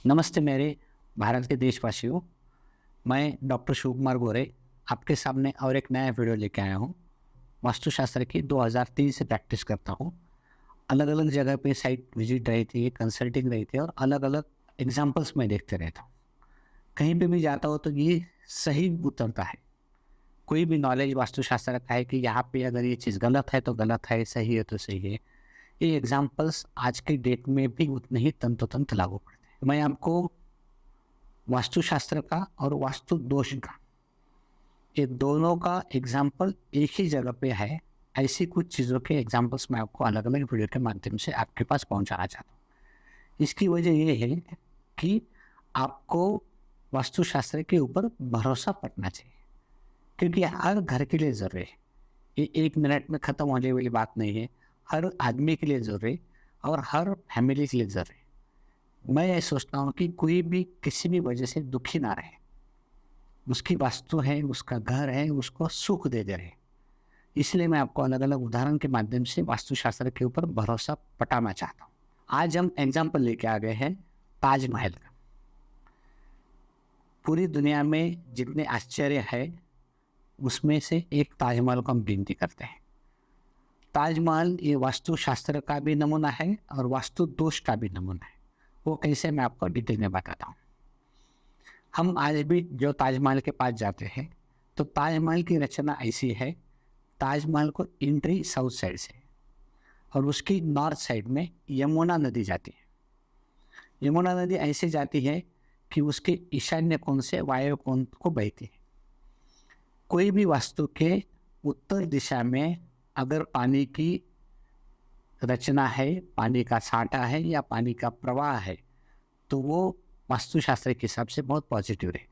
नमस्ते मेरे भारत के देशवासियों। मैं डॉक्टर शिव कुमार गोरे आपके सामने और एक नया वीडियो लेके आया हूँ। वास्तुशास्त्र की 2003 से प्रैक्टिस करता हूँ। अलग अलग जगह पे साइट विजिट रही थी, कंसल्टिंग रही थी और अलग अलग एग्जाम्पल्स मैं देखते रहता हूँ। कहीं पे भी जाता हूँ तो ये सही उतरता है। कोई भी नॉलेज वास्तुशास्त्र का है कि यहाँ पे अगर ये चीज़ गलत है तो गलत है, सही है तो सही है। ये एग्जाम्पल्स आज के डेट में भी उतने ही तंतोतंत लागू पड़ते हैं। मैं आपको वास्तुशास्त्र का और वास्तु दोष का, ये दोनों का एग्जाम्पल एक ही जगह पे है। ऐसी कुछ चीज़ों के एग्जाम्पल्स मैं आपको अलग अलग वीडियो के माध्यम से आपके पास पहुंचाना चाहता हूँ। इसकी वजह ये है कि आपको वास्तुशास्त्र के ऊपर भरोसा पड़ना चाहिए, क्योंकि हर घर के लिए ज़रूरी है। ये एक मिनट में ख़त्म होने वाली बात नहीं है। हर आदमी के लिए ज़रूरी और हर फैमिली के लिए ज़रूरी। मैं ये सोचता हूँ कि कोई भी किसी भी वजह से दुखी ना रहे। उसकी वास्तु है, उसका घर है, उसको सुख दे दे रहे। इसलिए मैं आपको अलग अलग उदाहरण के माध्यम से वास्तुशास्त्र के ऊपर भरोसा पटाना चाहता हूँ। आज हम एग्जाम्पल लेके आ गए हैं ताजमहल का। पूरी दुनिया में जितने आश्चर्य है उसमें से एक ताजमहल को हम गिनती करते हैं। ताजमहल ये वास्तुशास्त्र का भी नमूना है और वास्तु दोष का भी नमूना है। वो कैसे, मैं आपको डिटेल में बताता हूँ। हम आज भी जो ताजमहल के पास जाते हैं तो ताजमहल की रचना ऐसी है। ताजमहल को एंट्री साउथ साइड से और उसकी नॉर्थ साइड में यमुना नदी जाती है। यमुना नदी ऐसे जाती है कि उसके ईशान्य कोण से वायव्य कोण को बहती है। कोई भी वास्तु के उत्तर दिशा में अगर पानी की रचना है, पानी का साठा है या पानी का प्रवाह है तो वो वास्तुशास्त्र के हिसाब से बहुत पॉजिटिव रहती है।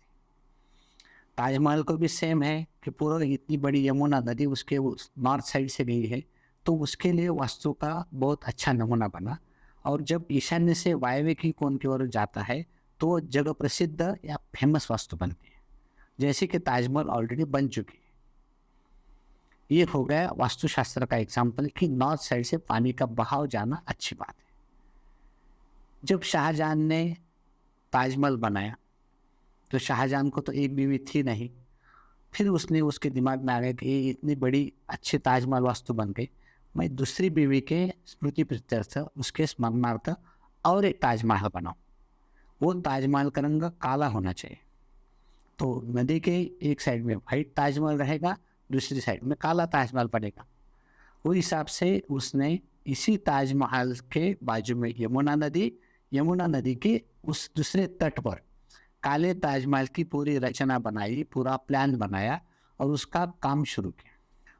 ताजमहल को भी सेम है कि पूरा इतनी बड़ी यमुना नदी उसके नॉर्थ साइड से गई है तो उसके लिए वास्तु का बहुत अच्छा नमूना बना। और जब ईशान्य से वायव्य की कोण की ओर जाता है तो जगह प्रसिद्ध या फेमस वास्तु बनती है, जैसे कि ताजमहल ऑलरेडी बन चुकी है। ये हो गया वास्तुशास्त्र का एग्जाम्पल कि नॉर्थ साइड से पानी का बहाव जाना अच्छी बात है। जब शाहजहां ने ताजमहल बनाया तो शाहजहां को तो एक बीवी थी नहीं। फिर उसने उसके दिमाग में आ गया कि ये इतनी बड़ी अच्छी ताजमहल वास्तु बन गई, मैं दूसरी बीवी के स्मृति प्रीत्यर्थ उसके स्मरणार्थ और एक ताजमहल बनाऊं। वो ताजमहल का रंग काला होना चाहिए। तो नदी के एक साइड में वाइट ताजमहल रहेगा, दूसरी साइड में काला ताजमहल बनेगा। उस हिसाब से उसने इसी ताजमहल के बाजू में यमुना नदी के उस दूसरे तट पर काले ताजमहल की पूरी रचना बनाई, पूरा प्लान बनाया और उसका काम शुरू किया।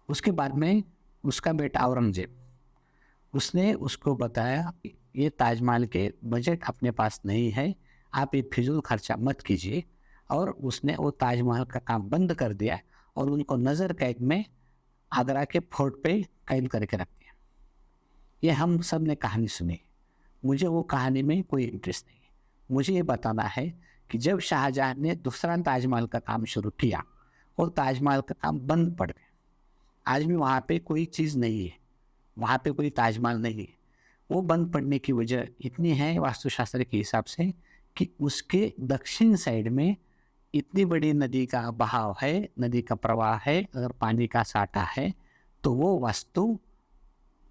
उसके बाद में उसका बेटा औरंगजेब, उसने उसको बताया कि ये ताजमहल के बजट अपने पास नहीं है, आप ये फिजूल खर्चा मत कीजिए। और उसने वो ताजमहल का काम बंद कर दिया और उनको नज़र कैद में आगरा के फोर्ट पे कैद करके रख दिया। ये हम सब ने कहानी सुनी। मुझे वो कहानी में कोई इंटरेस्ट नहीं है। मुझे ये बताना है कि जब शाहजहां ने दूसरा ताजमहल का काम शुरू किया और ताजमहल का काम बंद पड़ गया। आज भी वहाँ पे कोई चीज़ नहीं है, वहाँ पे कोई ताजमहल नहीं है। वो बंद पड़ने की वजह इतनी है वास्तुशास्त्र के हिसाब से कि उसके दक्षिण साइड में इतनी बड़ी नदी का बहाव है, नदी का प्रवाह है, अगर पानी का साठा है तो वो वास्तु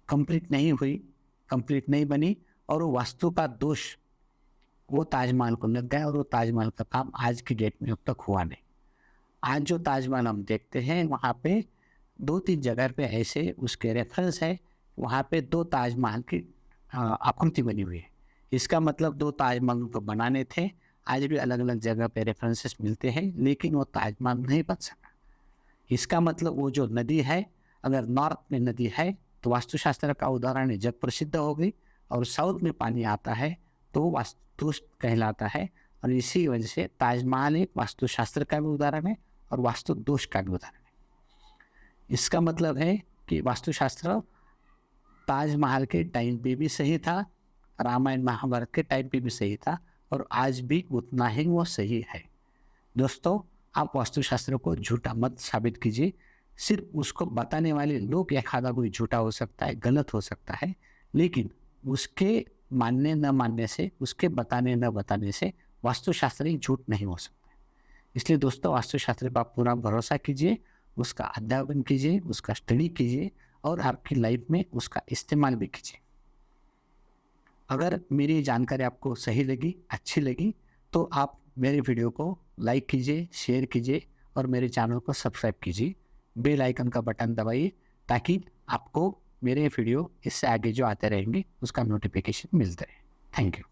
कंप्लीट नहीं हुई, कंप्लीट नहीं बनी और वो वास्तु का दोष वो ताजमहल को लग गया और वो ताजमहल का काम आज की डेट में अब तक हुआ नहीं। आज जो ताजमहल हम देखते हैं वहाँ पे 2-3 जगह पे ऐसे उसके रेफरेंस है, वहाँ पे 2 ताजमहल की आकृति बनी हुई है। इसका मतलब 2 ताजमहल को बनाने थे। आज भी अलग अलग जगह पे रेफरेंसेस मिलते हैं लेकिन वो ताजमहल नहीं बन सका। इसका मतलब वो जो नदी है, अगर नॉर्थ में नदी है तो वास्तुशास्त्र का उदाहरण जग प्रसिद्ध हो गई और साउथ में पानी आता है तो वास्तु कहलाता है। और इसी वजह से ताजमहल एक वास्तुशास्त्र का भी उदाहरण है और वास्तु दोष का भी उदाहरण है। इसका मतलब है कि वास्तुशास्त्र ताजमहल के टाइम पे भी सही था, रामायण महाभारत के टाइम पे भी सही था और आज भी उतना ही वो सही है। दोस्तों, आप वास्तुशास्त्र को झूठा मत साबित कीजिए। सिर्फ उसको बताने वाले लोग एखादा कोई झूठा हो सकता है, गलत हो सकता है, लेकिन उसके मानने न मानने से, उसके बताने न बताने से वास्तुशास्त्र एक झूठ नहीं हो सकता। इसलिए दोस्तों, वास्तुशास्त्र पर आप पूरा भरोसा कीजिए, उसका अध्ययन कीजिए, उसका स्टडी कीजिए और आपकी लाइफ में उसका इस्तेमाल भी कीजिए। अगर मेरी जानकारी आपको सही लगी, अच्छी लगी, तो आप मेरे वीडियो को लाइक कीजिए, शेयर कीजिए और मेरे चैनल को सब्सक्राइब कीजिए। बेल आइकन का बटन दबाइए ताकि आपको मेरे वीडियो इससे आगे जो आते रहेंगे उसका नोटिफिकेशन मिलता रहे। Thank you.